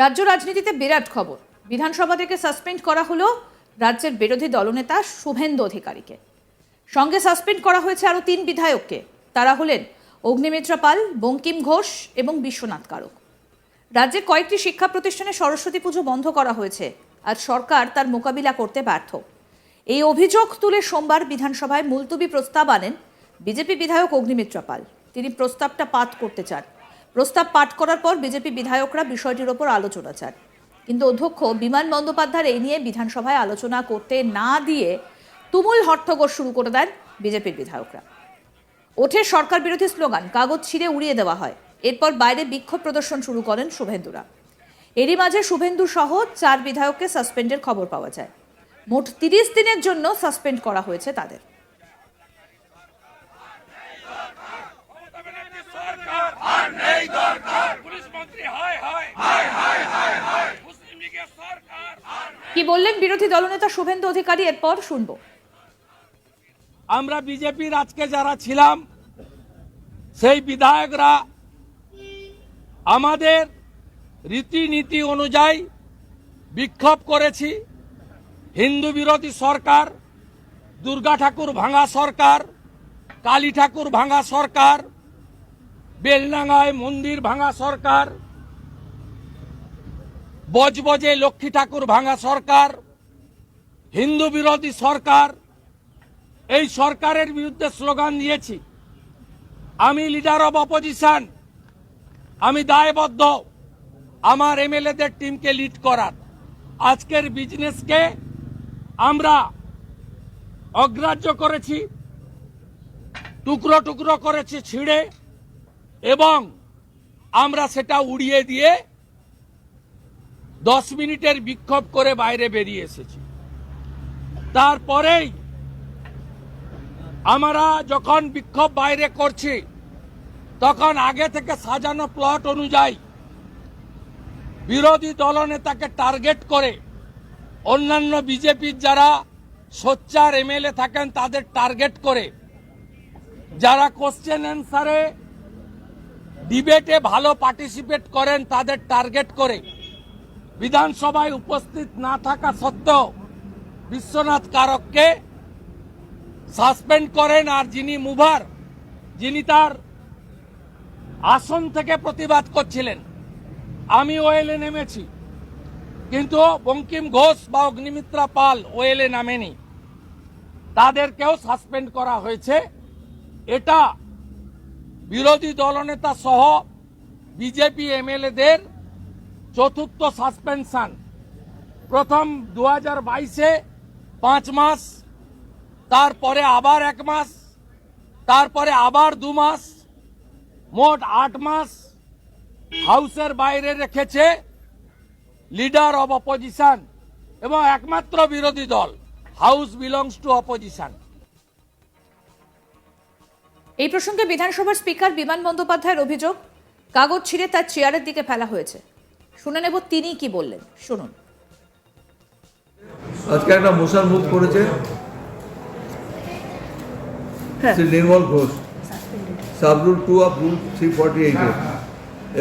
রাজ্য রাজনীতিতে বিরাট খবর। বিধানসভা থেকে সাসপেন্ড করা হলো রাজ্যের বিরোধী দলনেতা শুভেন্দু অধিকারীকে। সঙ্গে সাসপেন্ড করা হয়েছে আরও 3 বিধায়ককে। তারা হলেন অগ্নিমিত্রা পাল, বঙ্কিম ঘোষ এবং বিশ্বনাথ কারক। রাজ্যের কয়েকটি শিক্ষা প্রতিষ্ঠানে সরস্বতী পুজো বন্ধ করা হয়েছে, আর সরকার তার মোকাবিলা করতে ব্যর্থ। এই অভিযোগ তুলে সোমবার বিধানসভায় মুলতবি প্রস্তাব আনেন বিজেপি বিধায়ক অগ্নিমিত্রা পাল। তিনি প্রস্তাবটা পাঠ করতে চান। প্রস্তাব পাঠ করার পর বিজেপি বিধায়করা বিষয়টির ওপর আলোচনা চান, কিন্তু অধ্যক্ষ বিমান বন্দ্যোপাধ্যায় এই নিয়ে বিধানসভায় আলোচনা করতে না দিয়ে তুমুল হট্টগোল শুরু করে দেন বিজেপির বিধায়করা। ওঠে সরকার বিরোধী স্লোগান, কাগজ ছিঁড়ে উড়িয়ে দেওয়া হয়। এরপর বাইরে বিক্ষোভ প্রদর্শন শুরু করেন শুভেন্দুরা। এরই মাঝে শুভেন্দু সহ 4 বিধায়ককে সাসপেন্ডের খবর পাওয়া যায়। মোট 30 দিনের জন্য সাসপেন্ড করা হয়েছে তাদের। কি বললেন বিরোধী দলনেতা শুভেন্দু অধিকারী, এরপর শুনবো। আমরা বিজেপির আজকে যারা ছিলাম সেই বিধায়করা আমাদের রীতিনীতি অনুযায়ী বিক্ষোভ করেছি। হিন্দু বিরোধী সরকার, দুর্গা ঠাকুর ভাঙা সরকার, কালী ঠাকুর ভাঙা সরকার, বেলডাঙ্গায় মন্দির ভাঙা সরকার, বজবজে লক্ষ্মী ঠাকুর ভাঙা সরকার, হিন্দু বিরোধী সরকার, এই সরকারের বিরুদ্ধে স্লোগান দিয়েছি। আমি লিডার অব অপোজিশন, আমি দায়বদ্ধ আমার এমএলএদের টিমকে লিড করার। আজকের বিজনেসকে আমরা অগ্রাহ্য করেছি, টুকরো টুকরো করেছি ছিঁড়ে, এবং আমরা সেটা উড়িয়ে দিয়ে 10 মিনিটের বিক্ষোভ করে বাইরে বেরিয়ে এসেছি। তারপরেই আমরা যখন বিক্ষোভ বাইরে করছি তখন আগে থেকে সাজানো প্লট অনুযায়ী বিরোধী দলনেতাকে টার্গেট করে অন্যান্য বিজেপির যারা সোচ্চার এমএলএ থাকেন তাদের টার্গেট করে, যারা কোশ্চেন অ্যান্সারে ডিবেটে ভালো পার্টিসিপেট করেন তাদের টার্গেট করে বিধানসভায় উপস্থিত না থাকা সত্ত্বেও বিশ্বনাথ কারককে সাসপেন্ড করেন। আর যিনি মুভার, যিনি তার আসন থেকে প্রতিবাদ করছিলেন, আমি ওয়েলে নেমেছি, কিন্তু বঙ্কিম ঘোষ বা অগ্নিমিত্রা পাল ওয়েলে নামেনি, তাদেরকেও সাসপেন্ড করা হয়েছে। এটা বিরোধী দলনেতা সহ বিজেপি এমএলএদের চতুর্থ সাসপেনশন। প্রথম 2022-এ 5 মাস, তারপরে আবার 1 মাস, তারপরে আবার 2 মাস, মোট 8 মাস হাউসের বাইরে রেখেছে লিডার অব অপোজিশন এবং একমাত্র বিরোধী দল। House belongs to opposition. এই প্রসঙ্গে বিধানসভার স্পিকার বিমান বন্দ্যোপাধ্যায়ের অভিযোগ, কাগজ ছিঁড়ে তার চেয়ারের দিকে ফেলা হয়েছে। শুনে নেব তিনি কি বললেন, শুনুন। আজকে একটা মোশন মুভ করেছে শ্রী নির্মল ঘোষ, সাবরুল 2 অফ রুল 348-এ,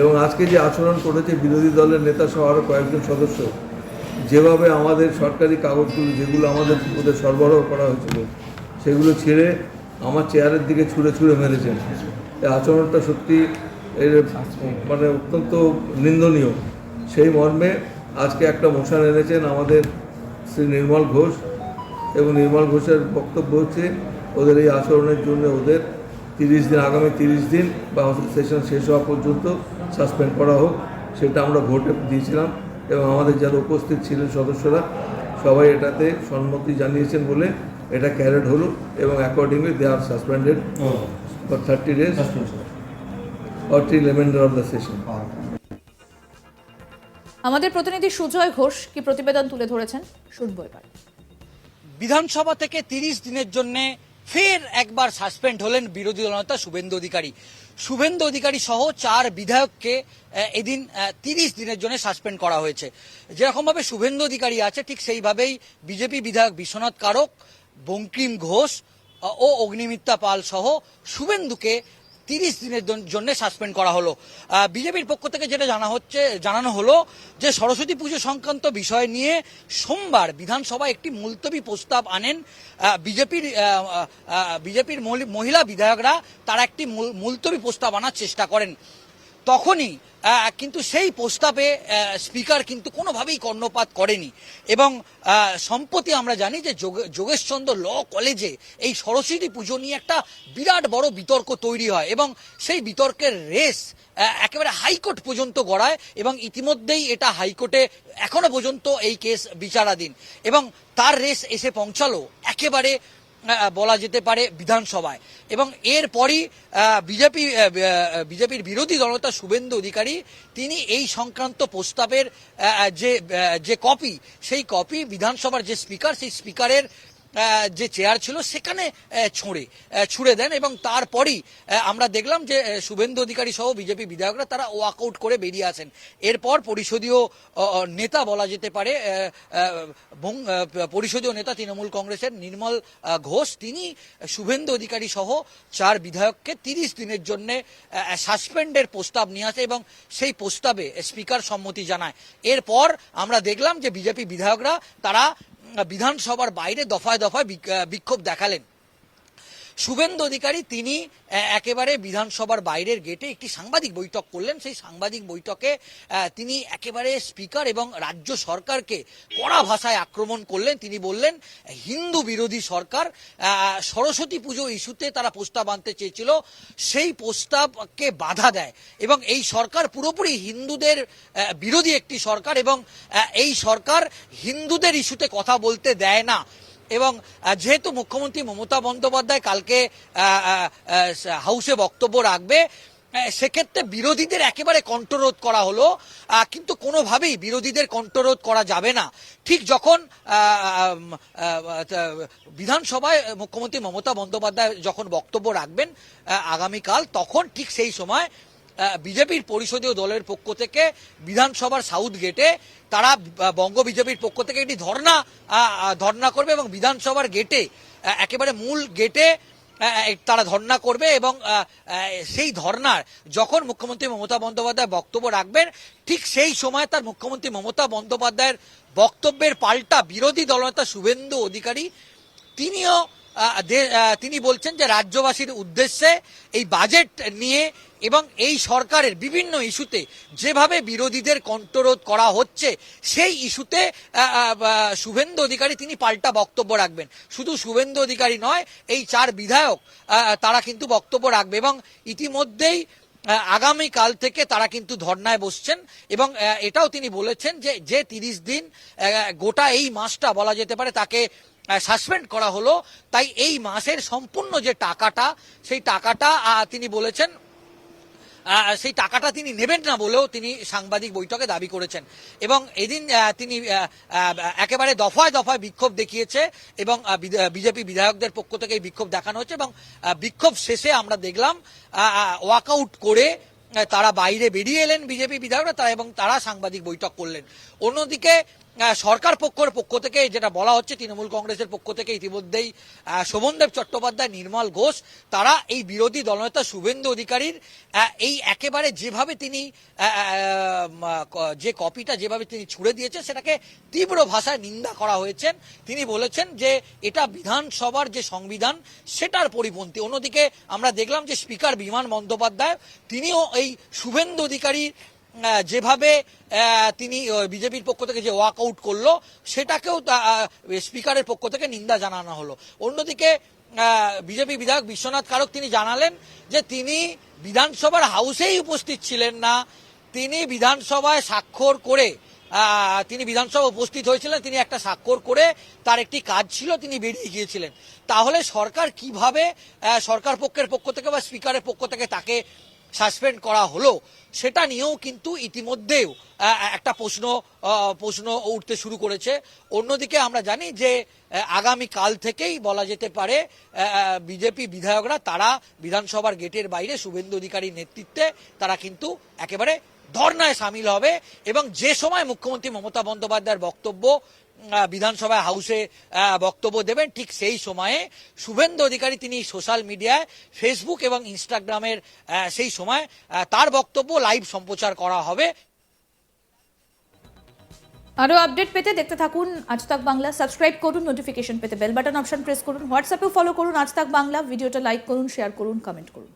এবং আজকে যে আচরণ করেছে বিরোধী দলের নেতা সহ আরও কয়েকজন সদস্য, যেভাবে আমাদের সরকারি কাগজগুলো যেগুলো আমাদের ওদের সরবরাহ করা হয়েছিল সেগুলো ছেড়ে আমার চেয়ারের দিকে ছুঁড়ে ছুঁড়ে মেরেছেন। এই আচরণটা সত্যি মানে অত্যন্ত নিন্দনীয়। সেই মর্মে আজকে একটা মোশন এনেছেন আমাদের শ্রী নির্মল ঘোষ, এবং নির্মল ঘোষের বক্তব্য হচ্ছে ওদের এই আচরণের জন্য ওদের 30 দিন, আগামী 30 দিন বা সেশন শেষ হওয়া পর্যন্ত সাসপেন্ড করা হোক। সেটা আমরা ভোটে দিয়েছিলাম এবং আমাদের যারা উপস্থিত ছিলেন সদস্যরা সবাই এটাতে সম্মতি জানিয়েছেন বলে এটা ক্যারেড হলো, এবং accordingly they are suspended for 30 days or till remainder of the session. আমাদের প্রতিনিধি সুজয় ঘোষ কি প্রতিবেদন তুলে ধরেছেন, শুনবো এবার। বিধানসভা থেকে 30 দিনের জন্য ফের একবার সাসপেন্ড হলেন বিরোধী দলনেতা শুভেন্দু অধিকারী। শুভেন্দু অধিকারী সহ 4 বিধায়ককে এদিন 30 দিনের জন্য সাসপেন্ড করা হয়েছে। যেরকমভাবে শুভেন্দু অধিকারী আছে ঠিক সেইভাবেই বিজেপি বিধায়ক বিশ্বনাথ কারক, বঙ্কিম ঘোষ ও অগ্নিমিত্রা পাল সহ শুভেন্দুকে 30 দিনের জন্য সাসপেন্ড করা হলো। বিজেপির পক্ষ থেকে যেটা জানানো হলো যে সরস্বতী পুজো সংক্রান্ত বিষয় নিয়ে সোমবার বিধানসভায় একটি মুলতবি প্রস্তাব আনেন বিজেপির মহিলা বিধায়করা। তারা একটি মুলতবি প্রস্তাব আনার চেষ্টা করেন। তখনই কিন্তু সেই প্রস্তাবে স্পিকার কিন্তু কোনোভাবেই কর্ণপাত করেনি এবং সম্প্রতি আমরা জানি যে যোগেশচন্দ্র ল কলেজে এই সরস্বতী পুজো নিয়ে একটা বিরাট বড় বিতর্ক তৈরি হয় এবং সেই বিতর্কের রেস একেবারে হাইকোর্ট পর্যন্ত গড়ায় এবং ইতিমধ্যেই এটা হাইকোর্টে এখনো পর্যন্ত এই কেস বিচারাধীন এবং তার রেস এসে পৌঁছালো একেবারে বলা যেতে পারে বিধানসভায় এবং এরপরই বিজেপির বিরোধী দলনেতা শুভেন্দু অধিকারী তিনি এই সংক্রান্ত প্রস্তাবের যে কপি সেই কপি বিধানসভার যে স্পিকার সেই স্পিকারের যে চেয়ার ছিল সেখানে ছুঁড়ে দেন এবং তারপরই আমরা দেখলাম যে শুভেন্দু অধিকারী সহ বিজেপি বিধায়করা তারা ওয়াকআউট করে বেরিয়ে আসেন। এরপর পরিষদীয় নেতা বলা যেতে পারে পরিষদীয় নেতা তৃণমূল কংগ্রেসের নির্মল ঘোষ তিনি শুভেন্দু অধিকারী সহ 4 বিধায়ককে 30 দিনের জন্য সাসপেন্ডের প্রস্তাব নিয়ে আসে এবং সেই প্রস্তাবে স্পিকার সম্মতি জানায়। এরপর আমরা দেখলাম যে বিজেপি বিধায়করা তারা বিধানসভার বাইরে দফায় দফায় বিক্ষোভ দেখালেন। শুভেন্দু অধিকারী তিনি একেবারে বিধানসভার বাইরের গেটে একটি সাংবাদিক বৈঠক করলেন। সেই সাংবাদিক বৈঠকে তিনি একেবারে স্পিকার এবং রাজ্য সরকারকে কড়া ভাষায় আক্রমণ করলেন। তিনি বললেন হিন্দু বিরোধী সরকার সরস্বতী পুজো ইস্যুতে তারা প্রস্তাব আনতে চেয়েছিল, সেই প্রস্তাবকে বাধা দেয় এবং এই সরকার পুরোপুরি হিন্দুদের বিরোধী একটি সরকার এবং এই সরকার হিন্দুদের ইস্যুতে কথা বলতে দেয় না। এবং যেহেতু মুখ্যমন্ত্রী মমতা বন্দ্যোপাধ্যায় কালকে হাউসে বক্তব্য রাখবে সেক্ষেত্রে বিরোধীদের একেবারে কণ্ঠরোধ করা হলো, কিন্তু কোনোভাবেই বিরোধীদের কণ্ঠরোধ করা যাবে না। ঠিক যখন বিধানসভায় মুখ্যমন্ত্রী মমতা বন্দ্যোপাধ্যায় যখন বক্তব্য রাখবেন আগামীকাল, তখন ঠিক সেই সময় বিজেপির পরিষদীয় দলের পক্ষ থেকে বিধানসভার সাউথ গেটে তারা বঙ্গ বিজেপির পক্ষ থেকে একটি ধর্ণা করবে এবং বিধানসভার গেটে একেবারে মূল গেটে তারা ধর্ণা করবে এবং সেই ধর্নার যখন মুখ্যমন্ত্রী মমতা বন্দ্যোপাধ্যায় বক্তব্য রাখবেন ঠিক সেই সময় তার মুখ্যমন্ত্রী মমতা বন্দ্যোপাধ্যায়ের বক্তব্যের পাল্টা বিরোধী দলনেতা শুভেন্দু অধিকারী তিনি বলছেন যে রাজ্যবাসীর উদ্দেশ্যে এই বাজেট নিয়ে এবং এই সরকারের বিভিন্ন ইস্যুতে যেভাবে বিরোধীদের কণ্ঠরোধ করা হচ্ছে সেই ইস্যুতে শুভেন্দু অধিকারী তিনি পাল্টা বক্তব্য রাখবেন। শুধু শুভেন্দু অধিকারী নয়, এই 4 বিধায়ক তারা কিন্তু বক্তব্য রাখবে এবং ইতিমধ্যেই আগামীকাল থেকে তারা কিন্তু ধর্নায় বসছেন এবং এটাও তিনি বলেছেন যে 30 দিন গোটা এই মাসটা বলা যেতে পারে তাকে সাসপেন্ড করা হলো, তাই এই মাসের সম্পূর্ণ যে টাকাটা সেই টাকাটা তিনি বলেছেন সেই টাকাটা তিনি নেবেন না বলেও তিনি সাংবাদিক বৈঠকে দাবি করেছেন এবং এদিন তিনি একেবারে দফায় দফায় বিক্ষোভ দেখিয়েছে এবং বিজেপি বিধায়কদের পক্ষ থেকে এই বিক্ষোভ দেখানো হচ্ছে এবং বিক্ষোভ শেষে আমরা দেখলাম ওয়াকআউট করে তারা বাইরে বেরিয়ে এলেন বিজেপি বিধায়করা তারা সাংবাদিক বৈঠক করলেন। অন্যদিকে সরকার পক্ষ থেকে যেটা বলা হচ্ছে তৃণমূল কংগ্রেসের পক্ষ থেকে ইতিমধ্যেই শোভনদেব চট্টোপাধ্যায়, নির্মল ঘোষ তারা এই বিরোধী দলনেতা শুভেন্দু অধিকারীর এই একেবারে যেভাবে তিনি যে কপিটা যেভাবে তিনি ছুড়ে দিয়েছেন সেটাকে তীব্র ভাষায় নিন্দা করা হয়েছেন। তিনি বলেছেন যে এটা বিধানসভার যে সংবিধান সেটার পরিপন্থী। অন্যদিকে আমরা দেখলাম যে স্পিকার বিমান বন্দ্যোপাধ্যায় তিনিও এই শুভেন্দু অধিকারীর যেভাবে তিনি বিজেপির পক্ষ থেকে যে ওয়াকআউট করলো সেটাকেও স্পিকারের পক্ষ থেকে নিন্দা জানানো হলো। অন্যদিকে বিজেপি বিধায়ক বিশ্বনাথ কারক তিনি জানালেন যে তিনি বিধানসভার হাউসেই উপস্থিত ছিলেন না, তিনি বিধানসভায় স্বাক্ষর করে তিনি বিধানসভা উপস্থিত হয়েছিলেন, তিনি একটা স্বাক্ষর করে তার একটি কাজ ছিল তিনি বেরিয়ে গিয়েছিলেন। তাহলে সরকার কিভাবে সরকার পক্ষের পক্ষ থেকে বা স্পিকারের পক্ষ থেকে তাকে সাসপেন্ড করা হলো সেটা নিয়েও কিন্তু ইতিমধ্যেও একটা প্রশ্ন উঠতে শুরু করেছে। অন্যদিকে আমরা জানি যে আগামী কাল থেকেই বলা যেতে পারে বিজেপি বিধায়করা তারা বিধানসভার গেটের বাইরে শুভেন্দু অধিকারীর নেতৃত্বে তারা কিন্তু একেবারে ধর্নায় সামিল হবে এবং যে সময় মুখ্যমন্ত্রী মমতা বন্দ্যোপাধ্যায়ের বক্তব্য বিধানসভায় হাউসে বক্তব্য দেবেন, ঠিক সেই সময়ে শুভেন্দু অধিকারী তিনি সোশ্যাল মিডিয়ায় ফেসবুক এবং ইনস্টাগ্রামের সেই সময় তার বক্তব্য লাইভ সম্প্রচার করা হবে। আরও আপডেট পেতে দেখতে থাকুন আজ তাক বাংলা। সাবস্ক্রাইব করুন, নোটিফিকেশন পেতে বেল বাটন অপশন প্রেস করুন, হোয়াটসঅ্যাপেও ফলো করুন আজ তাক বাংলা। ভিডিওটা লাইক করুন, শেয়ার করুন, কমেন্ট করুন।